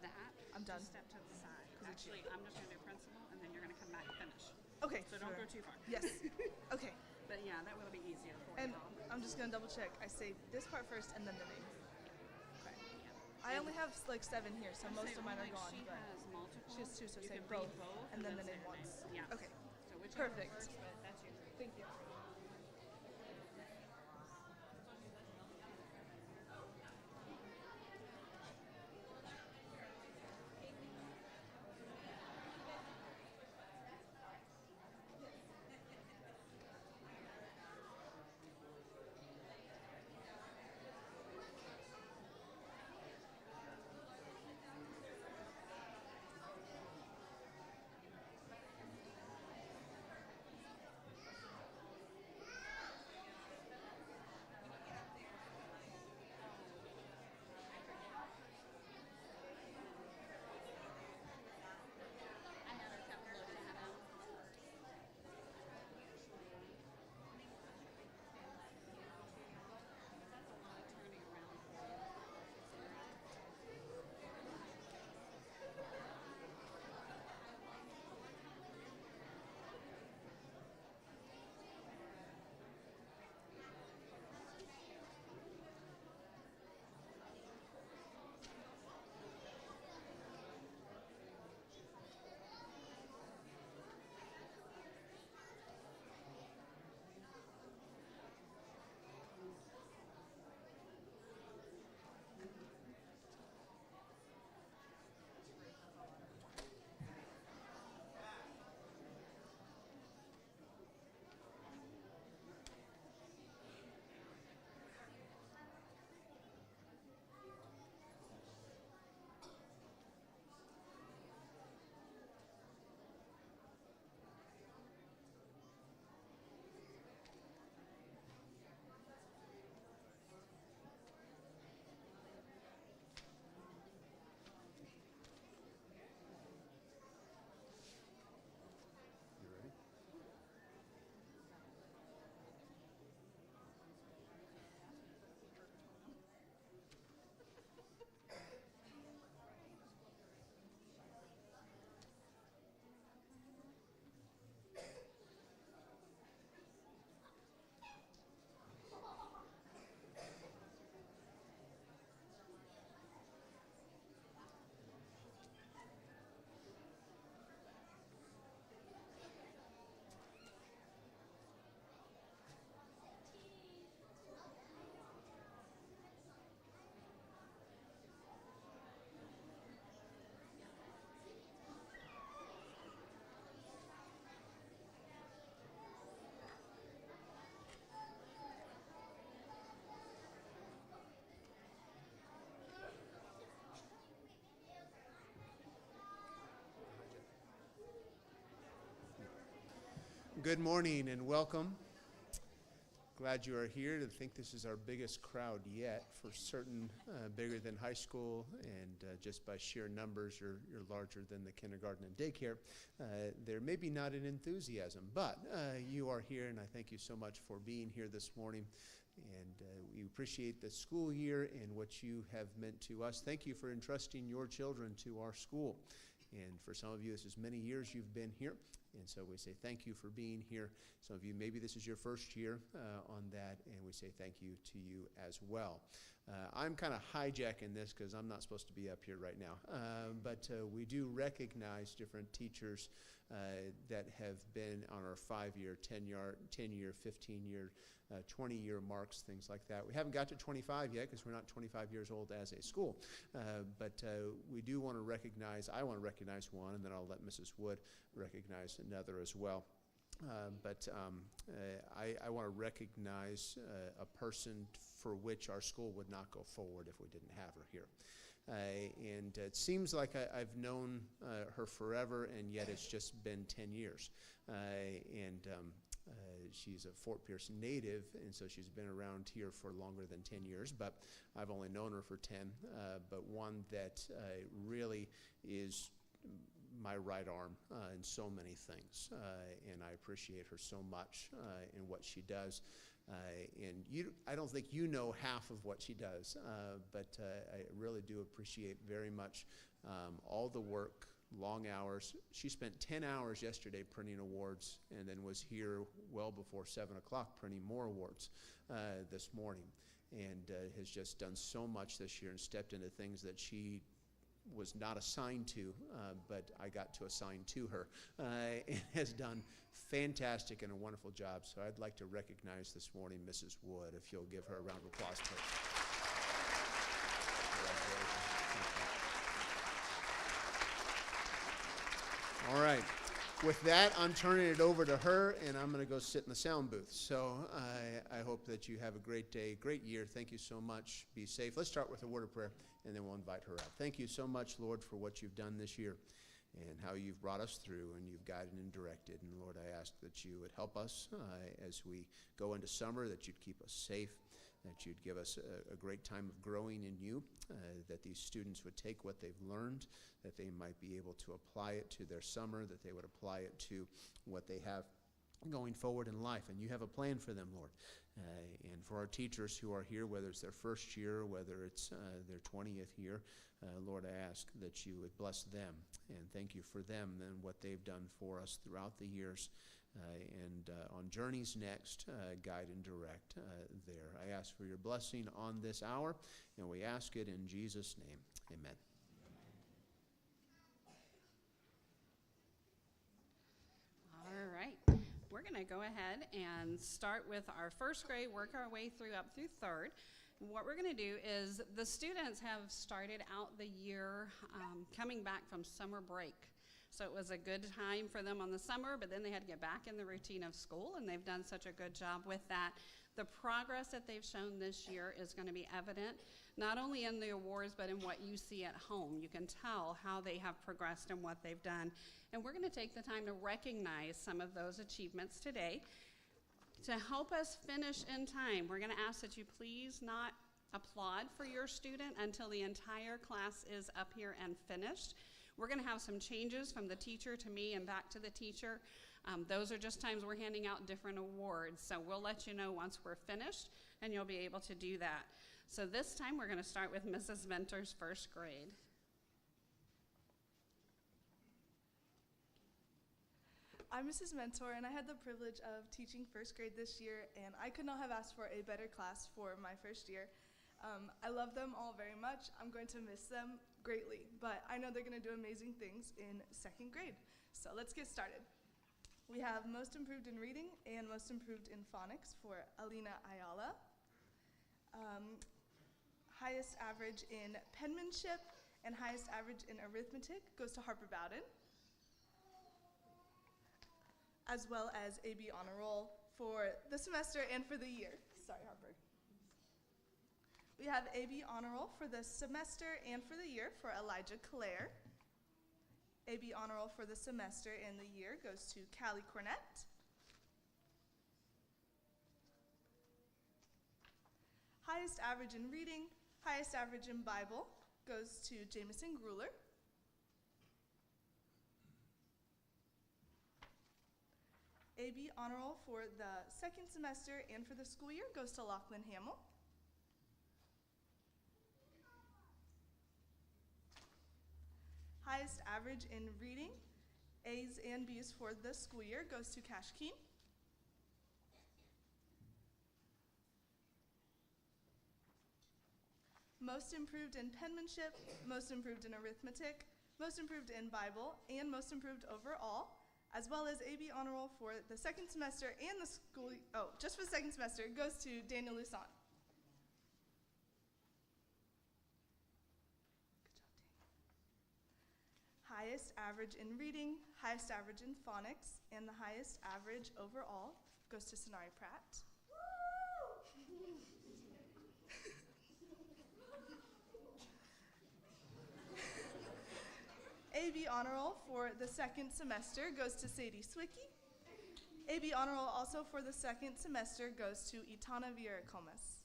that, I'm done. just step to the side. 'Cause it's you. Actually, I'm just going to do principal, and then you're going to come back and finish. Okay. So don't sure. go too far. Yes. Okay. But yeah, that will be easier for And you all. I'm just gonna double check. I say this part first and then the name. Okay. Yeah. I only have like 7 here, so most of mine are like gone. She But has multiple. she has 2, so you say can both, read both, and then the say name her once. Yeah. Okay. So whichever Perfect. first, but that's you. Thank you. I had her kept loading that out. That's a lot of turning around. You ready? Good morning and welcome. Glad you are here. I think this is our biggest crowd yet, for certain, bigger than high school, and just by sheer numbers, you're larger than the kindergarten and daycare. There may be not an enthusiasm, but you are here, and I thank you so much for being here this morning. And we appreciate the school year and what you have meant to us. Thank you for entrusting your children to our school. And for some of you, this is many years you've been here. And so we say thank you for being here. Some of you, maybe this is your first year on that, and we say thank you to you as well. I'm kind of hijacking this because I'm not supposed to be up here right now. But we do recognize different teachers that have been on our 5-year, 10-year, 15-year, 20-year marks, things like that. We haven't got to 25 yet because we're not 25 years old as a school. But we do want to recognize, I want to recognize one, and then I'll let Mrs. Wood recognize another as well. I want to recognize a person for which our school would not go forward if we didn't have her here. And it seems like I've known her forever, and yet it's just been 10 years. She's a Fort Pierce native, and so she's been around here for longer than 10 years, but I've only known her for 10, but one that really is my right arm in so many things, and I appreciate her so much in what she does. And I don't think you know half of what she does, but I really do appreciate very much all the work, long hours. She spent 10 hours yesterday printing awards and then was here well before 7 o'clock printing more awards this morning, and has just done so much this year and stepped into things that she was not assigned to, but I got to assign to her, and has done fantastic and a wonderful job. So I'd like to recognize this morning Mrs. Wood, if you'll give her a round of applause, please. All right. With that, I'm turning it over to her, and I'm going to go sit in the sound booth. So I hope that you have a great day, great year. Thank you so much. Be safe. Let's start with a word of prayer, and then we'll invite her out. Thank you so much, Lord, for what you've done this year and how you've brought us through and you've guided and directed. And, Lord, I ask that you would help us as we go into summer, that you'd keep us safe, that you'd give us a great time of growing in you, that these students would take what they've learned, that they might be able to apply it to their summer, that they would apply it to what they have going forward in life. And you have a plan for them, Lord. And for our teachers who are here, whether it's their first year, whether it's their 20th year, Lord, I ask that you would bless them. And thank you for them and what they've done for us throughout the years. And on Journeys Next, guide and direct there. I ask for your blessing on this hour, and we ask it in Jesus' name. Amen. All right. We're going to go ahead and start with our first grade, work our way up through third. What we're going to do is the students have started out the year coming back from summer break. So it was a good time for them on the summer, but then they had to get back in the routine of school, and they've done such a good job with that. The progress that they've shown this year is going to be evident, not only in the awards, but in what you see at home. You can tell how they have progressed and what they've done. And we're going to take the time to recognize some of those achievements today. To help us finish in time, we're going to ask that you please not applaud for your student until the entire class is up here and finished. We're going to have some changes from the teacher to me and back to the teacher. Those are just times we're handing out different awards. So we'll let you know once we're finished, and you'll be able to do that. So this time we're going to start with Mrs. Mentor's first grade. I'm Mrs. Mentor, and I had the privilege of teaching first grade this year, and I could not have asked for a better class for my first year. I love them all very much. I'm going to miss them greatly, but I know they're going to do amazing things in second grade. So let's get started. We have most improved in reading and most improved in phonics for Alina Ayala. Highest average in penmanship and highest average in arithmetic goes to Harper Bowden, as well as AB Honor Roll for the semester and for the year. Sorry, Harper. We have AB Honor Roll for the semester and for the year for Elijah Clare. AB Honor Roll for the semester and the year goes to Callie Cornett. Highest average in reading, highest average in Bible goes to Jameson Gruler. AB Honor Roll for the second semester and for the school year goes to Lachlan Hamill. Highest average in reading, A's and B's for the school year goes to Cash Keen. Most improved in penmanship, most improved in arithmetic, most improved in Bible, and most improved overall, as well as AB Honor Roll for the second semester and the school, just for the second semester, goes to Daniel Lusant. Highest average in reading, highest average in phonics, and the highest average overall goes to Sonari Pratt. AB Honor Roll for the second semester goes to Sadie Swicky. AB Honor Roll also for the second semester goes to Itana Vieira Comas.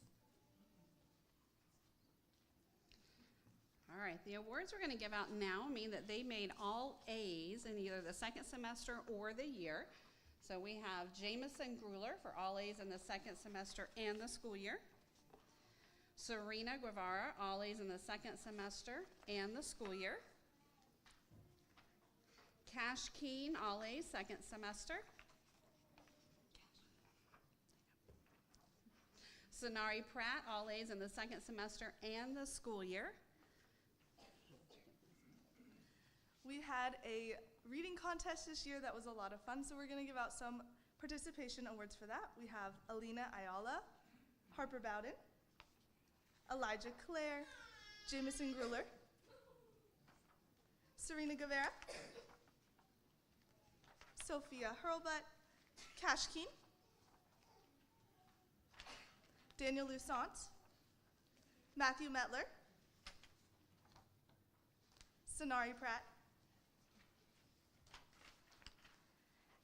All right, the awards we're going to give out now mean that they made all A's in either the second semester or the year. So we have Jamison Gruler for all A's in the second semester and the school year. Serena Guevara, all A's in the second semester and the school year. Cash Keen, all A's, second semester. Sonari Pratt, all A's in the second semester and the school year. We had a reading contest this year that was a lot of fun, so we're going to give out some participation awards for that. We have Alina Ayala, Harper Bowden, Elijah Clare, Jamison Gruler, Serena Guevara, Sophia Hurlbutt, Cash Keen, Daniel Lusant, Matthew Metler, Sonari Pratt.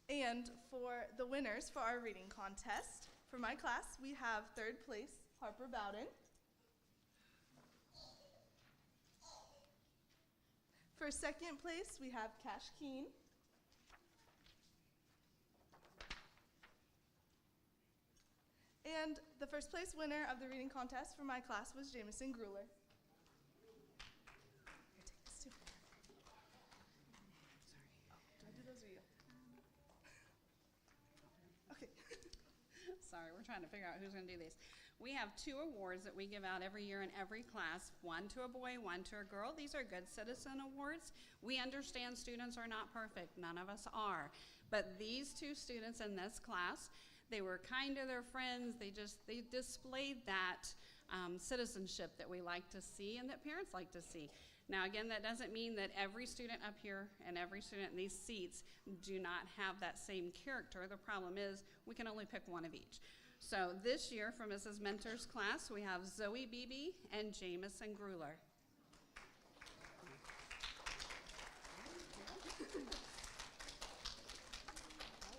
And for the winners for our reading contest, for my class, we have third place, Harper Bowden. For second place, we have Cash Keen. And the first place winner of the reading contest for my class was Jamison Gruler. Here, take this too. Do I do those or you? Okay. Sorry, we're trying to figure out who's going to do these. We have 2 awards that we give out every year in every class, one to a boy, one to a girl. These are Good Citizen Awards. We understand students are not perfect. None of us are. But these 2 students in this class, they were kind to their friends. They displayed that citizenship that we like to see and that parents like to see. Now, again, that doesn't mean that every student up here and every student in these seats do not have that same character. The problem is we can only pick one of each. So this year for Mrs. Mentor's class, we have Zoe Beebe and Jamison Gruler. All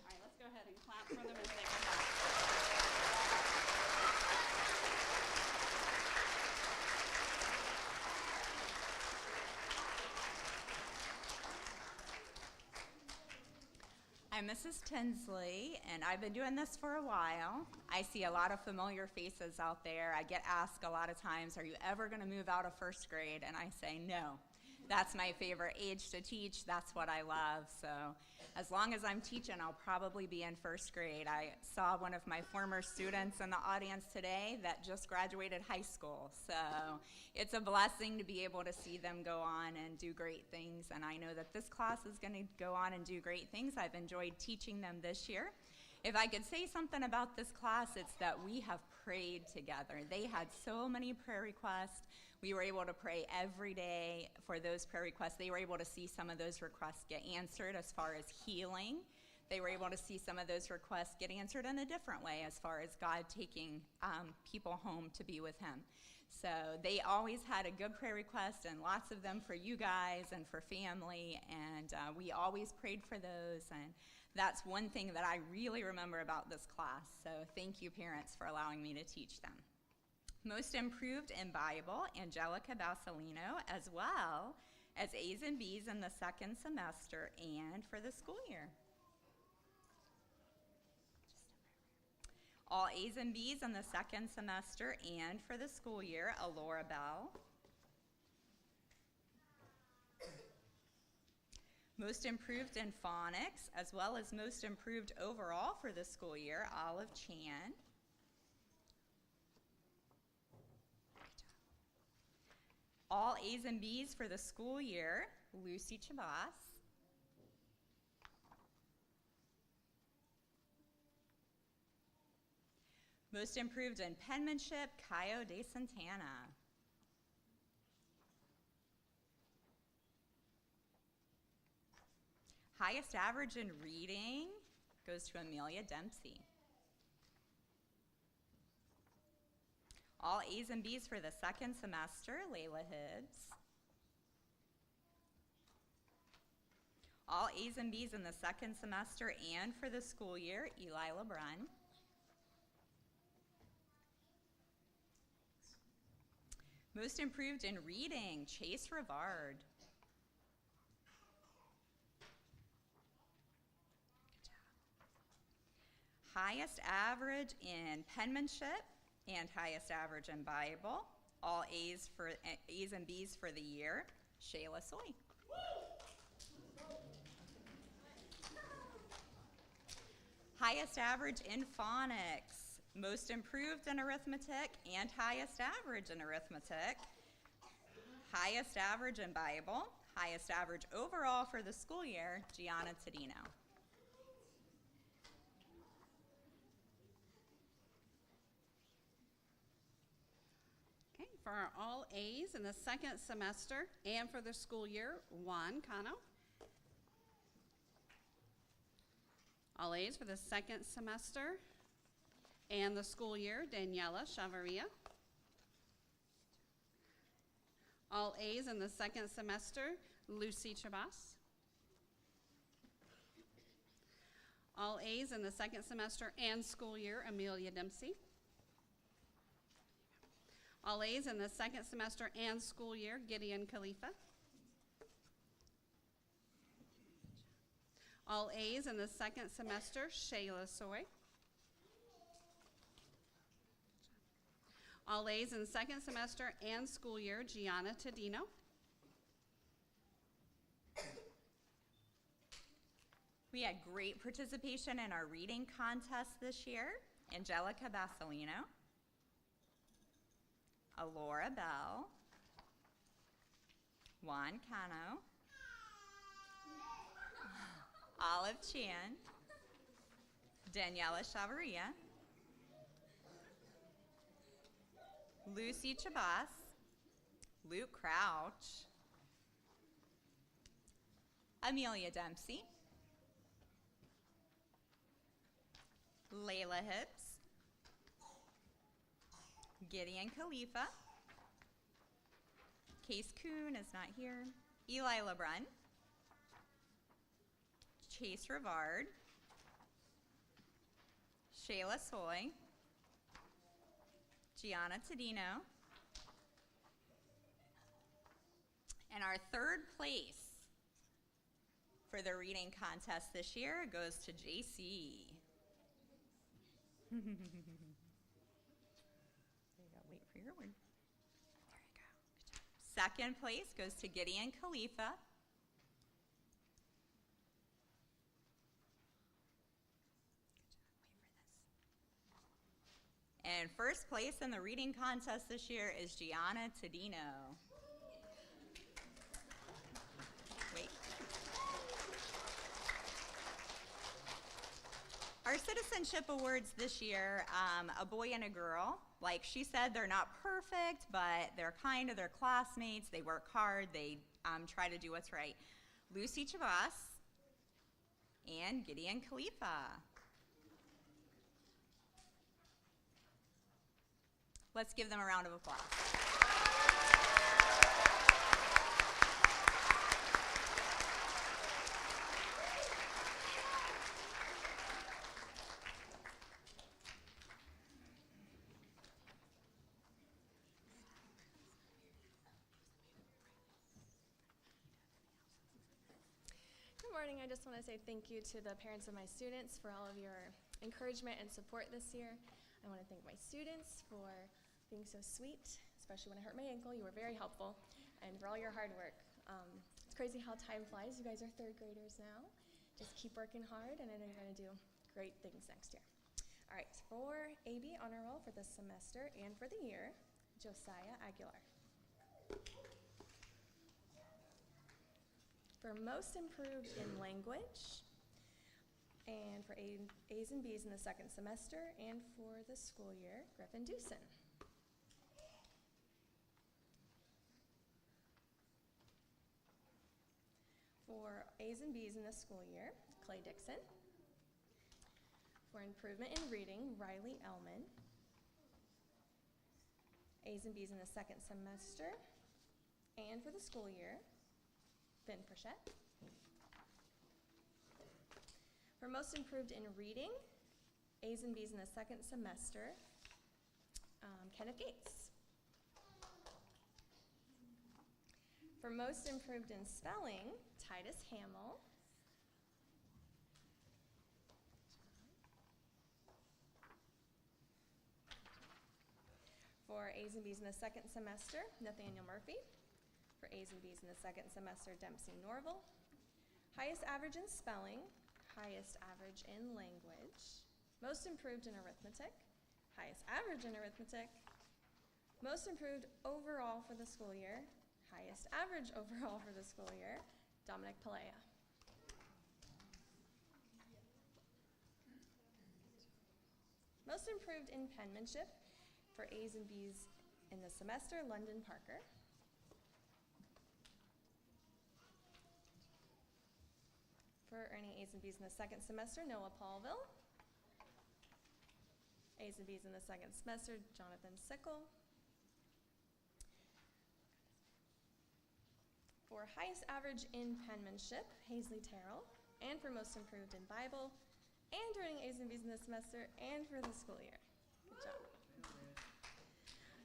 right, let's go ahead and clap for them as they come back. I'm Mrs. Tinsley, and I've been doing this for a while. I see a lot of familiar faces out there. I get asked a lot of times, are you ever going to move out of first grade? And I say no. That's my favorite age to teach. That's what I love. So as long as I'm teaching, I'll probably be in first grade. I saw one of my former students in the audience today that just graduated high school. So it's a blessing to be able to see them go on and do great things. And I know that this class is going to go on and do great things. I've enjoyed teaching them this year. If I could say something about this class, it's that we have prayed together. They had so many prayer requests. We were able to pray every day for those prayer requests. They were able to see some of those requests get answered as far as healing. They were able to see some of those requests get answered in a different way as far as God taking people home to be with him. So they always had a good prayer request, and lots of them for you guys and for family, and we always prayed for those, and that's one thing that I really remember about this class. So thank you, parents, for allowing me to teach them. Most Improved in Bible, Angelica Basilino, as well as A's and B's in the second semester and for the school year. All A's and B's in the second semester and for the school year, Alora Bell. Most Improved in Phonics, as well as Most Improved overall for the school year, Olive Chan. All A's and B's for the school year, Lucy Chabas. Most Improved in Penmanship, Caio de Santana. Highest average in reading goes to Amelia Dempsey. All A's and B's for the second semester, Layla Hibbs. All A's and B's in the second semester and for the school year, Eli LeBrun. Most Improved in Reading, Chase Rivard. Good highest average in penmanship and highest average in Bible. All A's and B's for the year, Shayla Soy. Highest average in phonics, most improved in arithmetic, and highest average in arithmetic. Highest average in Bible, highest average overall for the school year, Gianna Tadino. Okay, for our all A's in the second semester and for the school year, Juan Cano. All A's for the second semester and the school year, Daniela Chavarria. All A's in the second semester, Lucy Chabas. All A's in the second semester and school year, Amelia Dempsey. All A's in the second semester and school year, Gideon Khalifa. All A's in the second semester, Shayla Soy. All A's in the second semester and school year, Gianna Tadino. We had great participation in our reading contest this year. Angelica Basilino, Alora Bell, Juan Cano, Olive Chan, Daniela Chavarria, Lucy Chabas, Luke Crouch, Amelia Dempsey, Layla Hips, Gideon Khalifa, Case Kuhn is not here, Eli LeBrun, Chase Rivard, Shayla Soy, Gianna Tadino, and our third place for the reading contest this year goes to JC. There you go, wait for your word. There you go, good job. Second place goes to Gideon Khalifa. And first place in the reading contest this year is Gianna Tadino. Wait. Our citizenship awards this year, a boy and a girl. Like she said, they're not perfect, but they're kind to their classmates. They work hard. They try to do what's right. Lucy Chavas and Gideon Khalifa. Let's give them a round of applause. Good morning. I just want to say thank you to the parents of my students for all of your encouragement and support this year. I want to thank my students for being so sweet, especially when I hurt my ankle. You were very helpful, and for all your hard work. It's crazy how time flies. You guys are third graders now. Just keep working hard, and I know you're going to do great things next year. All right, for AB Honor Roll for this semester and for the year, Josiah Aguilar. For most improved in language, and for A's and B's in the second semester, and for the school year, Griffin Dewson. For A's and B's in the school year, Clay Dixon. For improvement in reading, Riley Ellman. A's and B's in the second semester, and for the school year, Finn Prachette. For most improved in reading, A's and B's in the second semester, Kenneth Gates. For most improved in spelling, Titus Hamill. A's and B's in the second semester, Nathaniel Murphy. For A's and B's in the second semester, Dempsey Norval. Highest average in spelling, highest average in language, most improved in arithmetic, highest average in arithmetic, most improved overall for the school year, highest average overall for the school year, Dominic Palea. Most improved in penmanship for A's and B's in the semester, London Parker. For earning A's and B's in the second semester, Noah Paulville. A's and B's in the second semester, Jonathan Sickle. For highest average in penmanship, Hazley Terrell. And for most improved in Bible, and earning A's and B's in the semester, and for the school year. Good job.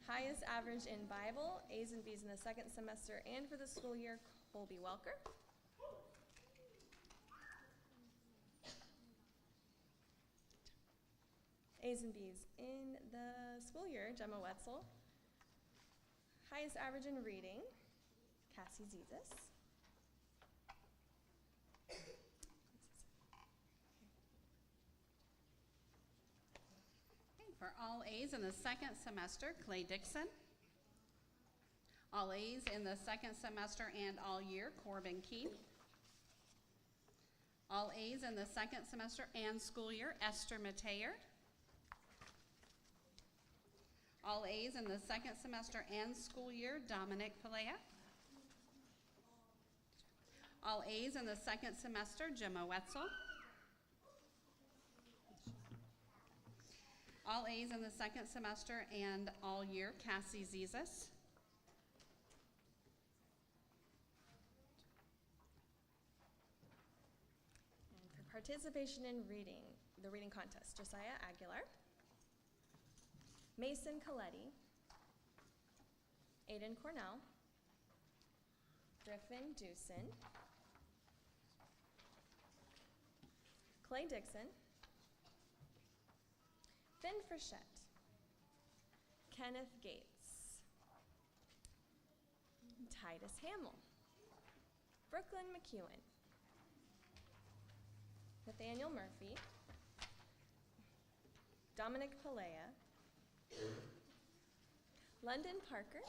Highest average in Bible, A's and B's in the second semester, and for the school year, Colby Welker. A's and B's in the school year, Gemma Wetzel. Highest average in reading, Cassie Zizis. Okay, for all A's in the second semester, Clay Dixon. All A's in the second semester and all year, Corbin Keene. All A's in the second semester and school year, Esther Mateer. All A's in the second semester and school year, Dominic Palea. All A's in the second semester, Gemma Wetzel. All A's in the second semester and all year, Cassie Zizis. And for participation in reading, the reading contest, Josiah Aguilar. Mason Coletti, Aiden Cornell, Griffin Dewson, Clay Dixon, Finn Frechette, Kenneth Gates, Titus Hamill, Brooklyn McEwen, Nathaniel Murphy, Dominic Palea, London Parker,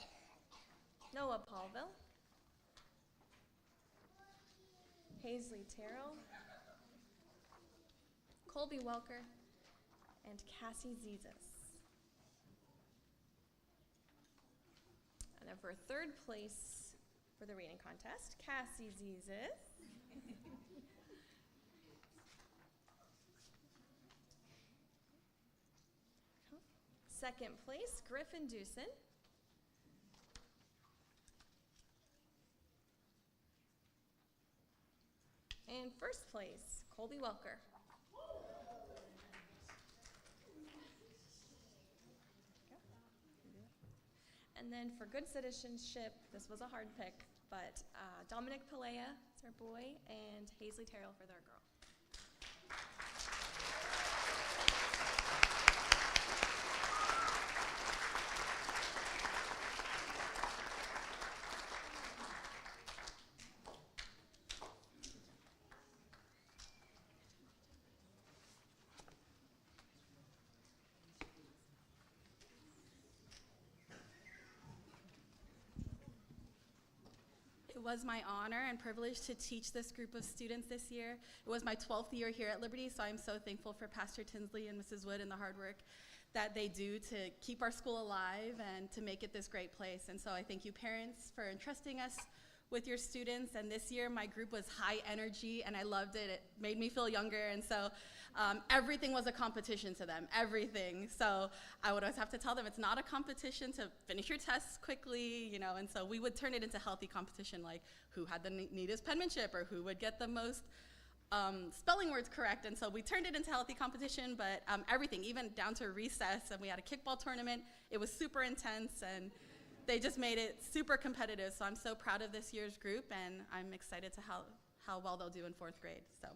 Noah Paulville, Hazley Terrell, Colby Welker, and Cassie Zizis. And then for third place for the reading contest, Cassie Zizis. Second place, Griffin Dewson. And first place, Colby Welker. And then for good citizenship, this was a hard pick, but Dominic Palea is our boy, and Hazley Terrell for their girl. It was my honor and privilege to teach this group of students this year. It was my 12th year here at Liberty, so I'm so thankful for Pastor Tinsley and Mrs. Wood and the hard work that they do to keep our school alive and to make it this great place. And so I thank you parents for entrusting us with your students. And this year my group was high energy and I loved it. It made me feel younger, and so everything was a competition to them, everything. So I would always have to tell them it's not a competition to finish your tests quickly, you know, and so we would turn it into healthy competition, like who had the neatest penmanship or who would get the most spelling words correct. And so we turned it into healthy competition, but everything, even down to recess, and we had a kickball tournament. It was super intense, and they just made it super competitive. So I'm so proud of this year's group, and I'm excited to how well they'll do in 4th grade. So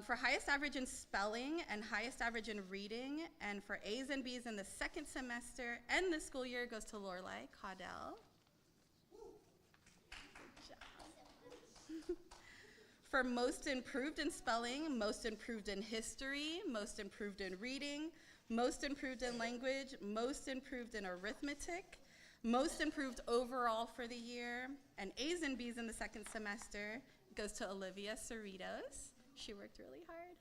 For highest average in spelling and highest average in reading, and for A's and B's in the second semester and the school year goes to Lorelai Caudell. Good job. For most improved in spelling, most improved in history, most improved in reading, most improved in language, most improved in arithmetic, most improved overall for the year, and A's and B's in the second semester goes to Olivia Cerritos. She worked really hard.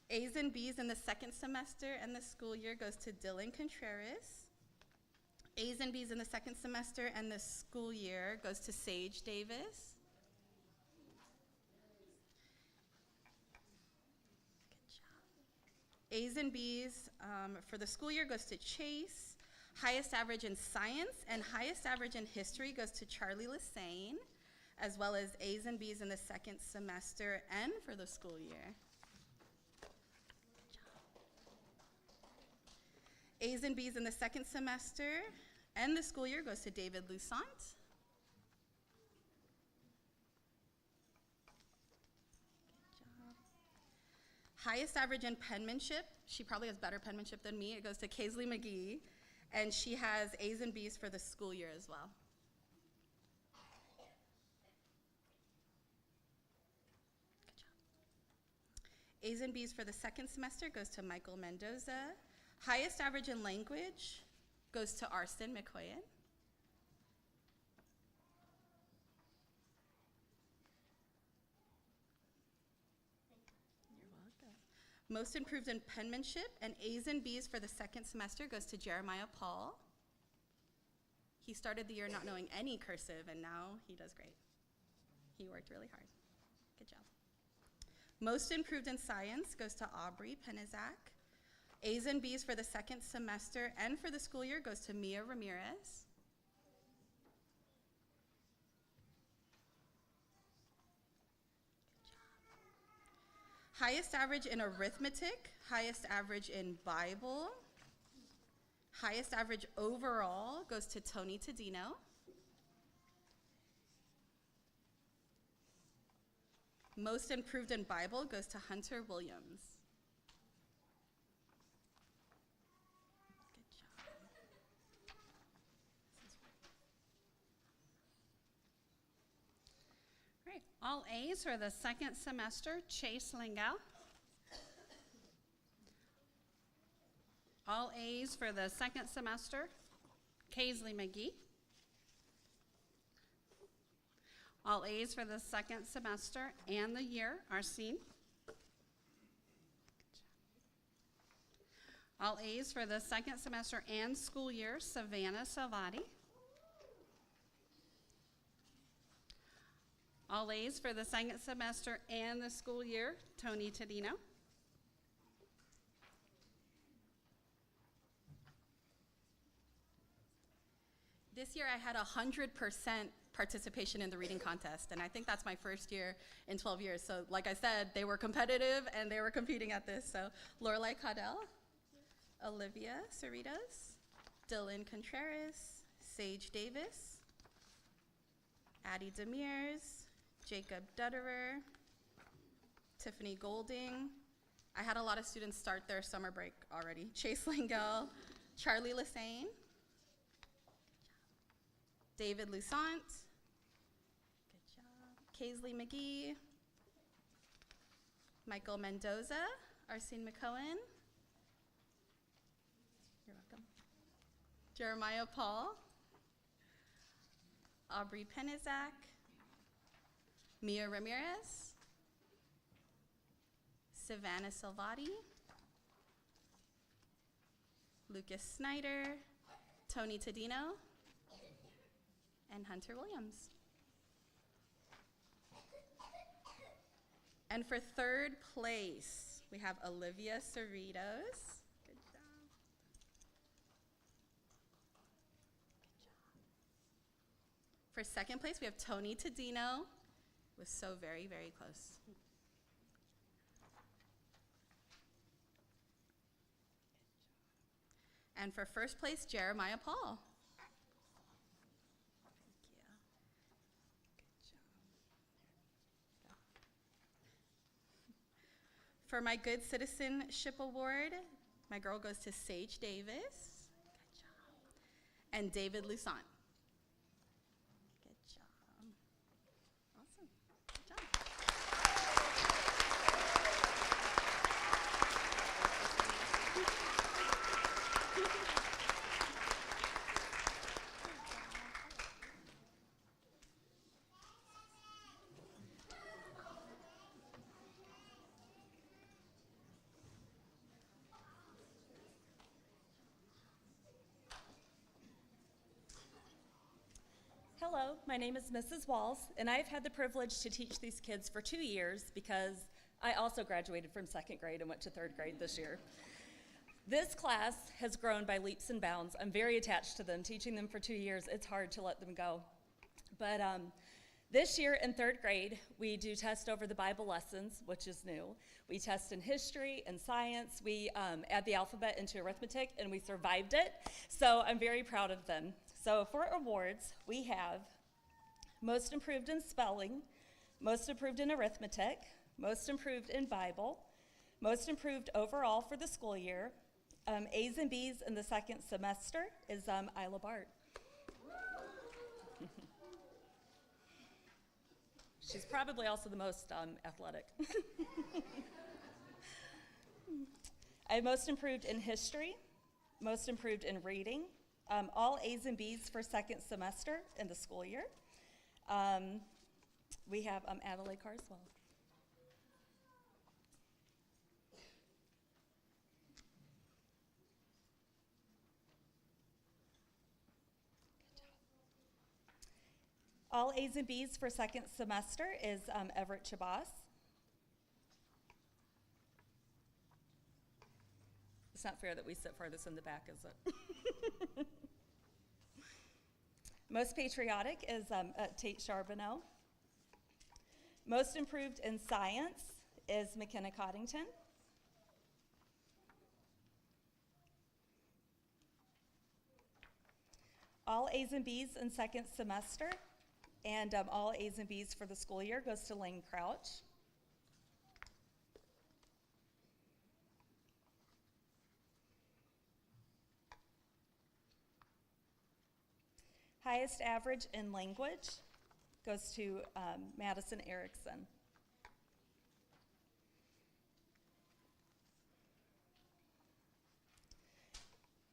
A's and B's in the second semester and the school year goes to Dylan Contreras. A's and B's in the second semester and the school year goes to Sage Davis. Good job. A's and B's for the school year goes to Chase. Highest average in science and highest average in history goes to Charlie Lassane, as well as A's and B's in the second semester and for the school year. A's and B's in the second semester and the school year goes to David Lusant. Highest average in penmanship, she probably has better penmanship than me, it goes to Kaisley McGee, and she has A's and B's for the school year as well. Good job. A's and B's for the second semester goes to Michael Mendoza. Highest average in language goes to Arston McQuaid. You're welcome. Most improved in penmanship and A's and B's for the second semester goes to Jeremiah Paul. He started the year not knowing any cursive and now he does great. He worked really hard. Good job. Most improved in science goes to Aubrey Penizak. A's and B's for the second semester and for the school year goes to Mia Ramirez. Highest average in arithmetic, highest average in Bible, highest average overall goes to Tony Tadino. Most improved in Bible goes to Hunter Williams. Great. All A's for the second semester, Chase Lingau. All A's for the second semester, Kaisley McGee. All A's for the second semester and the year, Arsene. All A's for the second semester and school year, Savannah Salvati. All A's for the second semester and the school year, Tony Tadino. This year I had 100% participation in the reading contest, and I think that's my first year in 12 years. So like I said, they were competitive and they were competing at this. So Lorelai Caudell, Olivia Cerritos, Dylan Contreras, Sage Davis, Addie Demirs, Jacob Dutterer, Tiffany Golding. I had a lot of students start their summer break already. Chase Langell, Charlie Lassane, David Lusant, good job, Kaisley McGee, Michael Mendoza, Arsene McCohen, you're welcome, Jeremiah Paul, Aubrey Penizak, Mia Ramirez, Savannah Salvati, Lucas Snyder, Tony Tadino, and Hunter Williams. And for third place, we have Olivia Cerritos. Good job. For second place, we have Tony Tadino. It was so very, very close. And for first place, Jeremiah Paul. Thank you. Good job. For my Good Citizenship Award, my girl goes to Sage Davis. Good job. And David Lusant. Good job. Awesome. Good job. Hello, my name is Mrs. Walls, and I've had the privilege to teach these kids for 2 years because I also graduated from 2nd grade and went to 3rd grade this year. This class has grown by leaps and bounds. I'm very attached to them. Teaching them for 2 years, it's hard to let them go. But this year in 3rd grade, we do test over the Bible lessons, which is new. We test in history and science. We add the alphabet into arithmetic, and we survived it. So I'm very proud of them. So for awards, we have most improved in spelling, most improved in arithmetic, most improved in Bible, most improved overall for the school year. A's and B's in the 2nd semester is Isla Bart. She's probably also the most athletic. I have most improved in history, most improved in reading, all A's and B's for 2nd semester in the school year. We have Adelaide Carswell. All A's and B's for 2nd semester is Everett Chabas. It's not fair that we sit farthest in the back, is it? Most patriotic is Tate Charbonneau. Most improved in science is McKenna Coddington. All A's and B's in 2nd semester and all A's and B's for the school year goes to Lane Crouch. Highest average in language goes to Madison Erickson.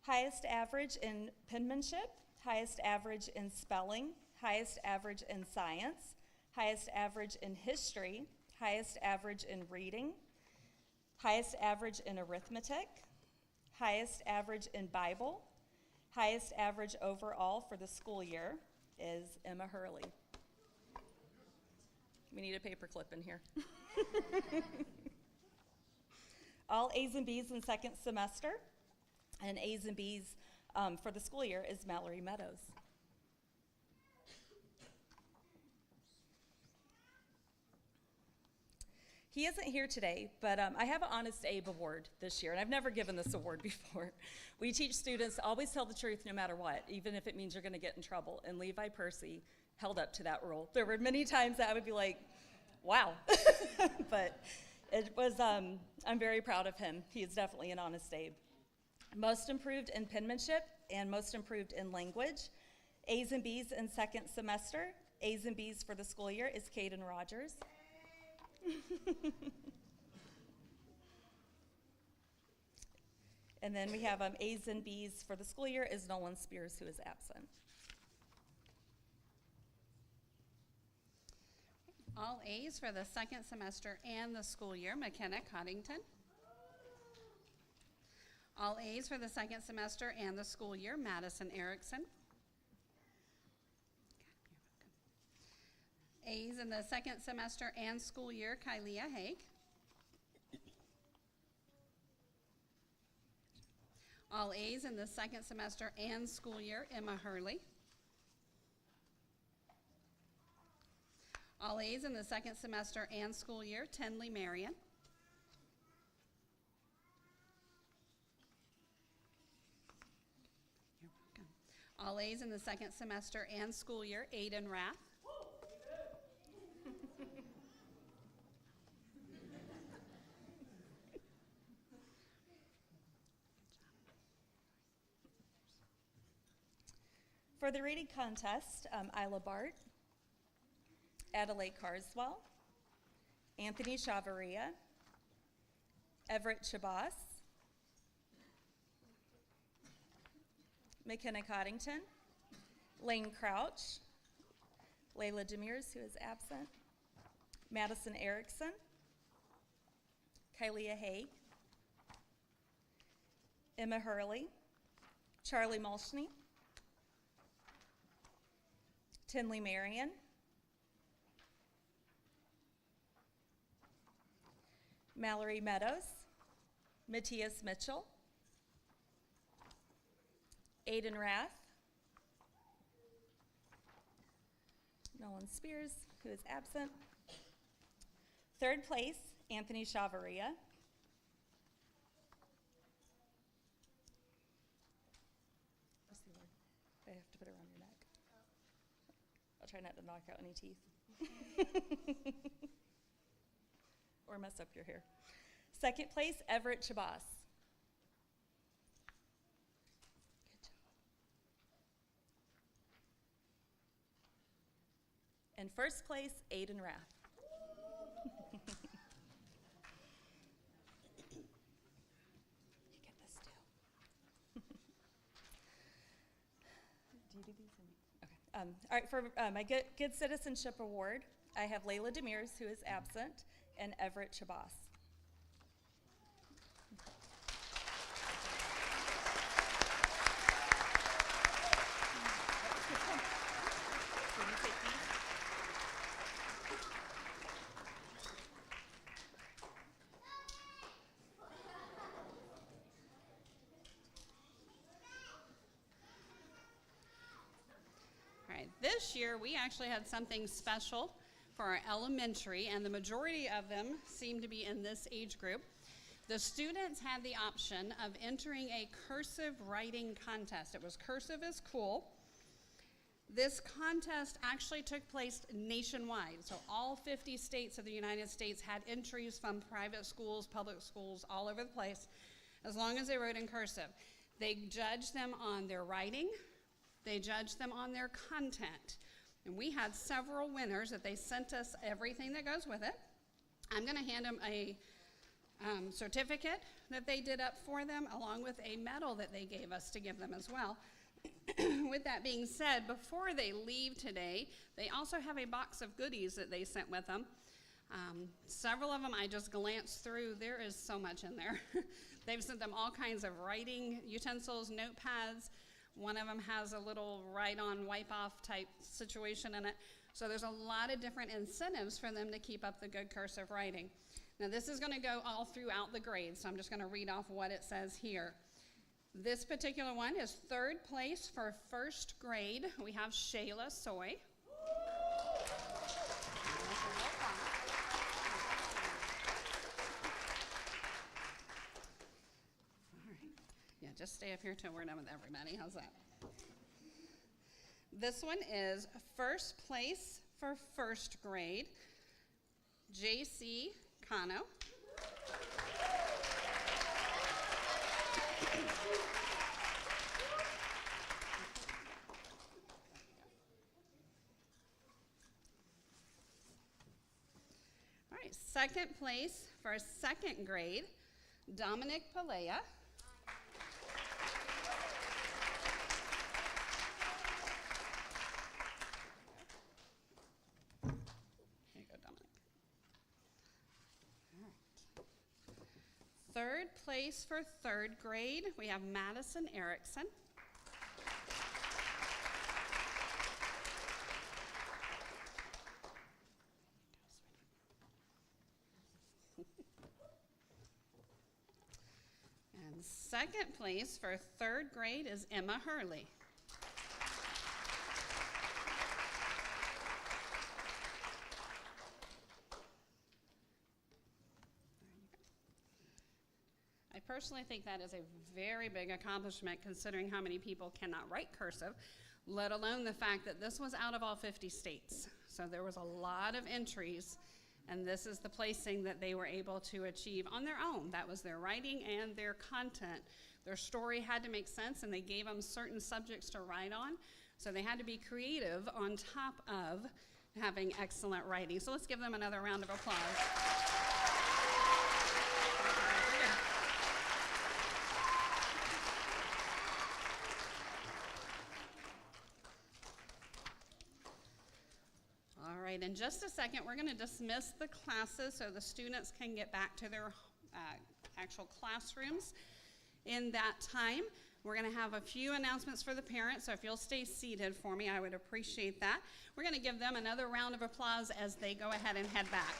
Highest average in penmanship, highest average in spelling, highest average in science, highest average in history, highest average in reading, highest average in arithmetic, highest average in Bible, highest average overall for the school year is Emma Hurley. We need a paperclip in here. All A's and B's in 2nd semester and A's and B's for the school year is Mallory Meadows. He isn't here today, but I have an Honest Abe Award this year, and I've never given this award before. We teach students to always tell the truth no matter what, even if it means you're going to get in trouble, and Levi Percy held up to that rule. There were many times that I would be like, wow, but it was, I'm very proud of him. He is definitely an Honest Abe. Most improved in penmanship and most improved in language. A's and B's in 2nd semester. A's and B's for the school year is Caden Rogers. And then we have A's and B's for the school year is Nolan Spears, who is absent. All A's for the 2nd semester and the school year, McKenna Coddington. All A's for the 2nd semester and the school year, Madison Erickson. A's in the 2nd semester and school year, Kylia Haig. All A's in the 2nd semester and school year, Emma Hurley. All A's in the 2nd semester and school year, Tenley Marion. You're welcome. All A's in the 2nd semester and school year, Aiden Rath. For the reading contest, Isla Bart, Adelaide Carswell, Anthony Chavaria, Everett Chabas, McKenna Coddington, Lane Crouch, Layla Demers, who is absent, Madison Erickson, Kylia Haig, Emma Hurley, Charlie Mulchney, Tinley Marion, Mallory Meadows, Matthias Mitchell, Aiden Rath, Nolan Spears, who is absent. Third place, Anthony Chavaria. What's the word? I have to put it around your neck. I'll try not to knock out any teeth. Or mess up your hair. Second place, Everett Chabas. Good job. And first place, Aiden Rath. You get this too. Do you do these? Okay. All right, for my Good Citizenship Award, I have Layla Demers, who is absent, and Everett Chabas. All right, this year we actually had something special for our elementary, and the majority of them seem to be in this age group. The students had the option of entering a cursive writing contest. It was Cursive is Cool. This contest actually took place nationwide, so all 50 states of the United States had entries from private schools, public schools, all over the place, as long as they wrote in cursive. They judged them on their writing, they judged them on their content. And we had several winners that they sent us everything that goes with it. I'm going to hand them a certificate that they did up for them, along with a medal that they gave us to give them as well. With that being said, before they leave today, they also have a box of goodies that they sent with them. Several of them I just glanced through. There is so much in there. They've sent them all kinds of writing utensils, notepads. One of them has a little write-on, wipe-off type situation in it. So there's a lot of different incentives for them to keep up the good cursive writing. Now this is going to go all throughout the grades, so I'm just going to read off what it says here. This particular one is third place for first grade. We have Shayla Soy. Yeah, just stay up here till we're done with everybody. How's that? This one is first place for first grade, J.C. Cano. All right, second place for second grade, Dominic Palea. Third place for third grade, we have Madison Erickson. And second place for third grade is Emma Hurley. I personally think that is a very big accomplishment considering how many people cannot write cursive, let alone the fact that this was out of all 50 states. So there was a lot of entries, and this is the placing that they were able to achieve on their own. That was their writing and their content. Their story had to make sense, and they gave them certain subjects to write on. So they had to be creative on top of having excellent writing. So let's give them another round of applause. All right, in just a second, we're going to dismiss the classes so the students can get back to their actual classrooms. In that time, we're going to have a few announcements for the parents, so if you'll stay seated for me, I would appreciate that. We're going to give them another round of applause as they go ahead and head back.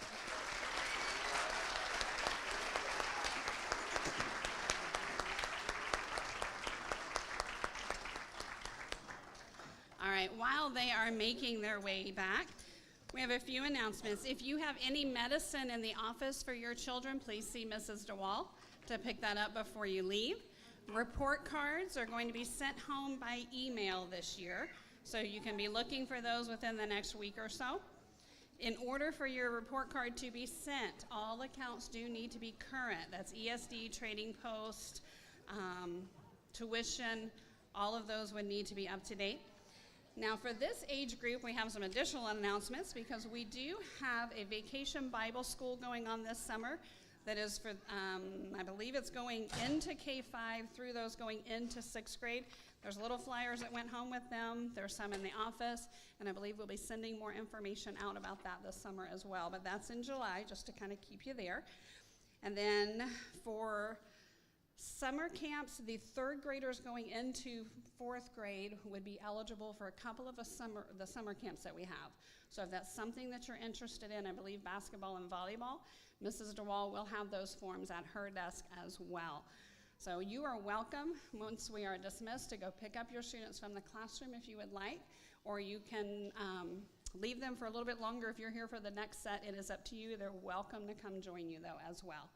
All right, while they are making their way back, we have a few announcements. If you have any medicine in the office for your children, please see Mrs. DeWall to pick that up before you leave. Report cards are going to be sent home by email this year, so you can be looking for those within the next week or so. In order for your report card to be sent, all accounts do need to be current. That's ESD, Trading Post, tuition, all of those would need to be up to date. Now for this age group, we have some additional announcements because we do have a vacation Bible school going on this summer that is for, I believe it's going into K-5 through those going into 6th grade. There's little flyers that went home with them. There's some in the office, and I believe we'll be sending more information out about that this summer as well, but that's in July, just to kind of keep you there. And then for summer camps, the 3rd graders going into 4th grade would be eligible for a couple of the summer camps that we have. So if that's something that you're interested in, I believe basketball and volleyball, Mrs. DeWall will have those forms at her desk as well. So you are welcome, once we are dismissed, to go pick up your students from the classroom if you would like, or you can leave them for a little bit longer if you're here for the next set. It is up to you. They're welcome to come join you, though, as well.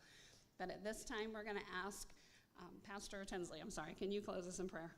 But at this time, we're going to ask Pastor Tinsley, can you close us in prayer?